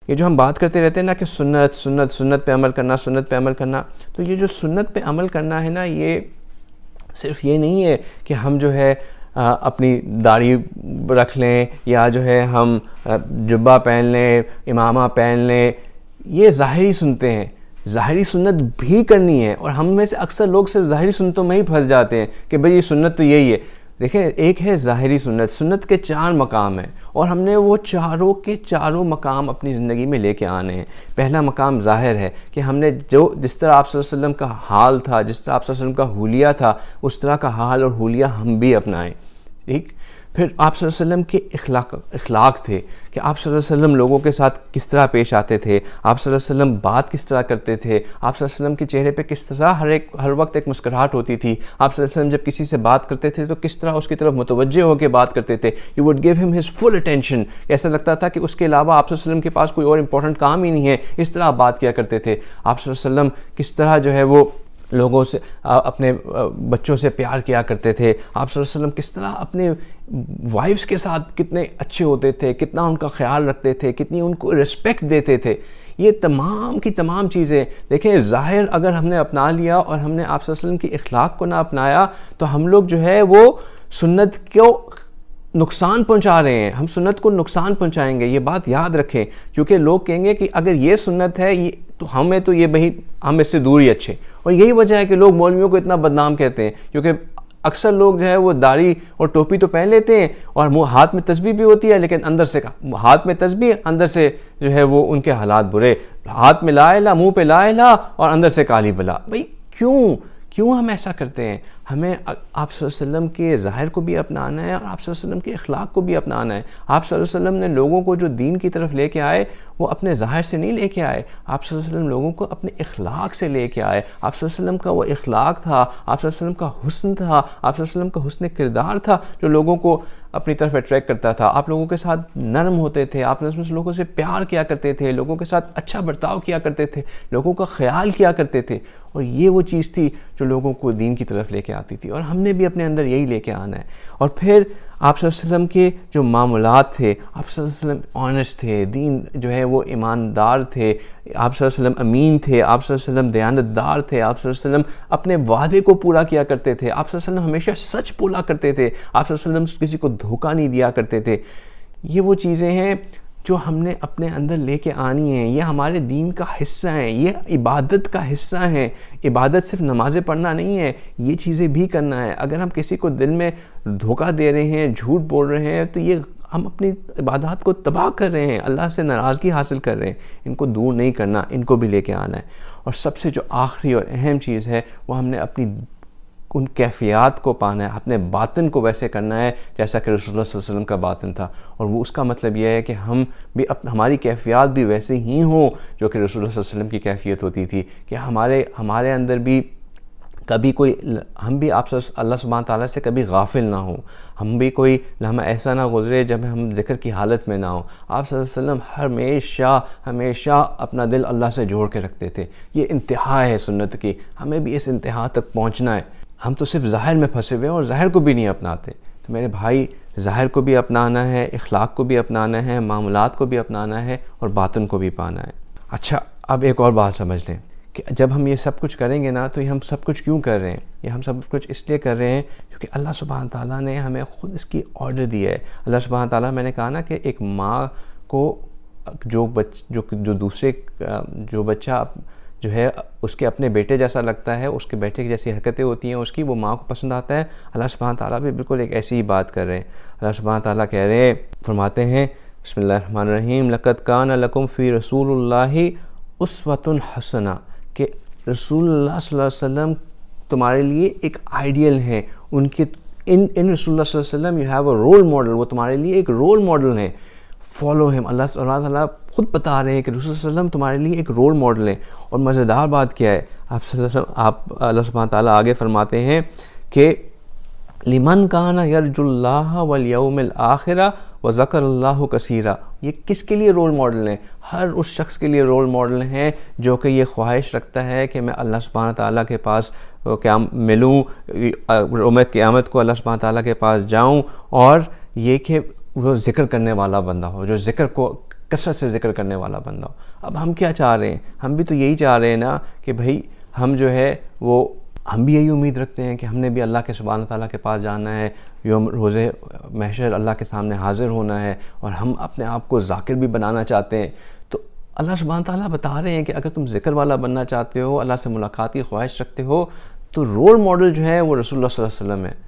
یہ جو ہم بات کرتے رہتے ہیں نا کہ سنت سنت سنت پہ عمل کرنا، سنت پہ عمل کرنا، تو یہ جو سنت پہ عمل کرنا ہے نا، یہ صرف یہ نہیں ہے کہ ہم جو ہے اپنی داڑھی رکھ لیں یا جو ہے ہم جبہ پہن لیں، امامہ پہن لیں. یہ ظاہری سنتیں ہیں. ظاہری سنت بھی کرنی ہے، اور ہم میں سے اکثر لوگ صرف ظاہری سنتوں میں ہی پھنس جاتے ہیں کہ بھئی یہ سنت تو یہی ہے. دیکھیں، ایک ہے ظاہری سنت. سنت کے 4 مقام ہیں، اور ہم نے وہ چاروں کے چاروں مقام اپنی زندگی میں لے کے آنے ہیں. پہلا مقام ظاہر ہے کہ ہم نے جس طرح آپ صلی اللہ علیہ وسلم کا حال تھا، جس طرح آپ صلی اللہ علیہ وسلم کا حلیہ تھا، اس طرح کا حال اور حلیہ ہم بھی اپنائیں. ٹھیک. پھر آپ صلی اللہ علیہ وسلم کے اخلاق تھے کہ آپ صلی اللہ علیہ وسلم لوگوں کے ساتھ کس طرح پیش آتے تھے، آپ صلی اللہ علیہ وسلم بات کس طرح کرتے تھے، آپ صلی اللہ علیہ وسلم کے چہرے پہ کس طرح ہر وقت ایک مسکراہٹ ہوتی تھی، آپ صلی اللہ علیہ وسلم جب کسی سے بات کرتے تھے تو کس طرح اس کی طرف متوجہ ہو کے بات کرتے تھے. یو وڈ گیو ہم ہز فل اٹینشن. ایسا لگتا تھا کہ اس کے علاوہ آپ صلی اللہ علیہ وسلم کے پاس کوئی اور امپورٹنٹ کام ہی نہیں ہے. اس طرح آپ بات کیا کرتے تھے. آپ صلی اللہ علیہ وسلم کس طرح جو ہے وہ لوگوں سے، اپنے بچوں سے پیار کیا کرتے تھے. آپ صلی اللہ علیہ وسلم کس طرح اپنے وائفز کے ساتھ کتنے اچھے ہوتے تھے، کتنا ان کا خیال رکھتے تھے، کتنی ان کو رسپیکٹ دیتے تھے. یہ تمام کی تمام چیزیں دیکھیں، ظاہر اگر ہم نے اپنا لیا اور ہم نے آپ صلی اللہ علیہ وسلم کی اخلاق کو نہ اپنایا تو ہم لوگ جو ہے وہ سنت کو نقصان پہنچا رہے ہیں. ہم سنت کو نقصان پہنچائیں گے. یہ بات یاد رکھیں، کیونکہ لوگ کہیں گے کہ اگر یہ سنت ہے تو ہمیں تو یہ بھئی ہم اس سے دور ہی اچھے. اور یہی وجہ ہے کہ لوگ مولویوں کو اتنا بدنام کہتے ہیں، کیونکہ اکثر لوگ جو ہے وہ داڑھی اور ٹوپی تو پہن لیتے ہیں اور ہاتھ میں تسبیح بھی ہوتی ہے، لیکن اندر سے ہاتھ میں تسبیح، اندر سے جو ہے وہ ان کے حالات برے. ہاتھ میں لا الہ، منہ پہ لا الہ، اور اندر سے کالی بلا. بھئی کیوں ہم ایسا کرتے ہیں؟ ہمیں آپ صلی اللہ علیہ وسلم کے ظاہر کو بھی اپنانا ہے اور آپ صلی اللہ علیہ وسلم کے اخلاق کو بھی اپنانا ہے. آپ صلی اللہ علیہ وسلم نے لوگوں کو جو دین کی طرف لے کے آئے وہ اپنے ظاہر سے نہیں لے کے آئے. آپ صلی اللہ علیہ وسلم لوگوں کو اپنے اخلاق سے لے کے آئے. آپ صلی اللہ علیہ وسلم کا وہ اخلاق تھا، آپ صلی اللہ علیہ وسلم کا حسن تھا، آپ صلی اللہ علیہ وسلم کا حسن کردار تھا جو لوگوں کو اپنی طرف اٹریکٹ کرتا تھا. آپ لوگوں کے ساتھ نرم ہوتے تھے، آپ لوگوں سے پیار کیا کرتے تھے، لوگوں کے ساتھ اچھا برتاؤ کیا کرتے تھے، لوگوں کا خیال کیا کرتے تھے. اور یہ وہ چیز تھی جو لوگوں کو دین کی طرف لے کے آتی تھی، اور ہم نے بھی اپنے اندر یہی لے کے آنا ہے. اور پھر آپ صلی اللہ علیہ وسلم کے جو معاملات تھے، آپ صلی اللہ علیہ وسلم آنیسٹ تھے، دین جو ہے وہ ایماندار تھے، آپ صلی اللہ علیہ وسلم امین تھے، آپ صلی اللہ علیہ وسلم دیانتدار تھے، آپ صلی اللہ علیہ وسلم اپنے وعدے کو پورا کیا کرتے تھے، آپ صلی اللہ علیہ وسلم ہمیشہ سچ بولا کرتے تھے، آپ صلی اللہ علیہ وسلم کسی کو دھوکہ نہیں دیا کرتے تھے. یہ وہ چیزیں ہیں جو ہم نے اپنے اندر لے کے آنی ہیں. یہ ہمارے دین کا حصہ ہیں، یہ عبادت کا حصہ ہیں. عبادت صرف نمازیں پڑھنا نہیں ہے، یہ چیزیں بھی کرنا ہے. اگر ہم کسی کو دل میں دھوکہ دے رہے ہیں، جھوٹ بول رہے ہیں، تو یہ ہم اپنی عبادات کو تباہ کر رہے ہیں، اللہ سے ناراضگی حاصل کر رہے ہیں. ان کو دور نہیں کرنا، ان کو بھی لے کے آنا ہے. اور سب سے جو آخری اور اہم چیز ہے وہ ہم نے اپنی ان کیفیات کو پانا ہے، اپنے باطن کو ویسے کرنا ہے جیسا کہ رسول اللہ صلی اللہ علیہ وسلم کا باطن تھا. اور وہ اس کا مطلب یہ ہے کہ ہم بھی ہماری کیفیات بھی ویسے ہی ہوں جو کہ رسول اللہ صلی اللہ علیہ وسلم کی کیفیت ہوتی تھی، کہ ہمارے اندر بھی کبھی ہم بھی اللہ سبحانہ تعالیٰ سے کبھی غافل نہ ہوں. ہم بھی کوئی لمحہ ایسا نہ گزرے جب ہم ذکر کی حالت میں نہ ہوں. آپ صلی اللہ علیہ وسلم ہمیشہ اپنا دل اللہ سے جوڑ کے رکھتے تھے. یہ انتہا ہے سنت کی، ہمیں بھی اس انتہا تک پہنچنا ہے. ہم تو صرف ظاہر میں پھنسے ہوئے ہیں اور ظاہر کو بھی نہیں اپناتے. تو میرے بھائی، ظاہر کو بھی اپنانا ہے، اخلاق کو بھی اپنانا ہے، معاملات کو بھی اپنانا ہے، اور باطن کو بھی پانا ہے. اچھا، اب ایک اور بات سمجھ لیں کہ جب ہم یہ سب کچھ کریں گے نا، تو یہ ہم سب کچھ کیوں کر رہے ہیں؟ یہ ہم سب کچھ اس لیے کر رہے ہیں کیونکہ اللہ سبحانہ تعالیٰ نے ہمیں خود اس کی آرڈر دی ہے. اللہ سبحانہ تعالیٰ، میں نے کہا نا کہ ایک ماں کو جو بچہ جو ہے اس کے اپنے بیٹے جیسا لگتا ہے، اس کے بیٹے کی جیسی حرکتیں ہوتی ہیں اس کی، وہ ماں کو پسند آتا ہے. اللہ سبحانہ تعالیٰ بھی بالکل ایک ایسی ہی بات کر رہے ہیں. اللہ سبحانہ تعالیٰ کہہ رہے ہیں، فرماتے ہیں بسم اللہ الرحمن الرحیم، لَقَدْ كَانَ لَكُمْ فِي رَسُولِ اللَّهِ أُسْوَةٌ حَسَنَةٌ، کہ رسول اللہ صلی اللہ علیہ وسلم تمہارے لیے ایک آئیڈیل ہیں. ان رسول اللہ صلی اللہ علیہ وسلم you have a role model, وہ تمہارے لیے ایک رول ماڈل ہیں. فالو ہم. اللہ سبحانہ تعالیٰ خود بتا رہے ہیں کہ رسول صلی اللہ علیہ وسلم تمہارے لیے ایک رول ماڈل ہیں. اور مزیدار بات کیا ہے، اللہ سبحانہ تعالیٰ آگے فرماتے ہیں کہ لمن کان یرجو اللہ والیوم الآخر وذکر اللہ کثیرا. یہ کس کے لیے رول ماڈل ہیں؟ ہر اس شخص کے لیے رول ماڈل ہیں جو کہ یہ خواہش رکھتا ہے کہ میں اللہ سبحانہ تعالیٰ کے پاس ملوں، یوم قیامت کو اللہ سبحانہ تعالیٰ کے پاس جاؤں، اور یہ کہ وہ ذکر کرنے والا بندہ ہو، جو ذکر کو کثرت سے ذکر کرنے والا بندہ ہو. اب ہم کیا چاہ رہے ہیں؟ ہم بھی تو یہی چاہ رہے ہیں نا کہ بھائی ہم جو ہے وہ ہم بھی یہی امید رکھتے ہیں کہ ہم نے بھی اللہ کے سبحانہ تعالیٰ کے پاس جانا ہے، یوم روز محشر اللہ کے سامنے حاضر ہونا ہے، اور ہم اپنے آپ کو ذاکر بھی بنانا چاہتے ہیں. تو اللہ سبحانہ تعالیٰ بتا رہے ہیں کہ اگر تم ذکر والا بننا چاہتے ہو، اللہ سے ملاقات کی خواہش رکھتے ہو، تو رول ماڈل جو ہے وہ رسول اللہ صلی اللہ علیہ وسلم ہے.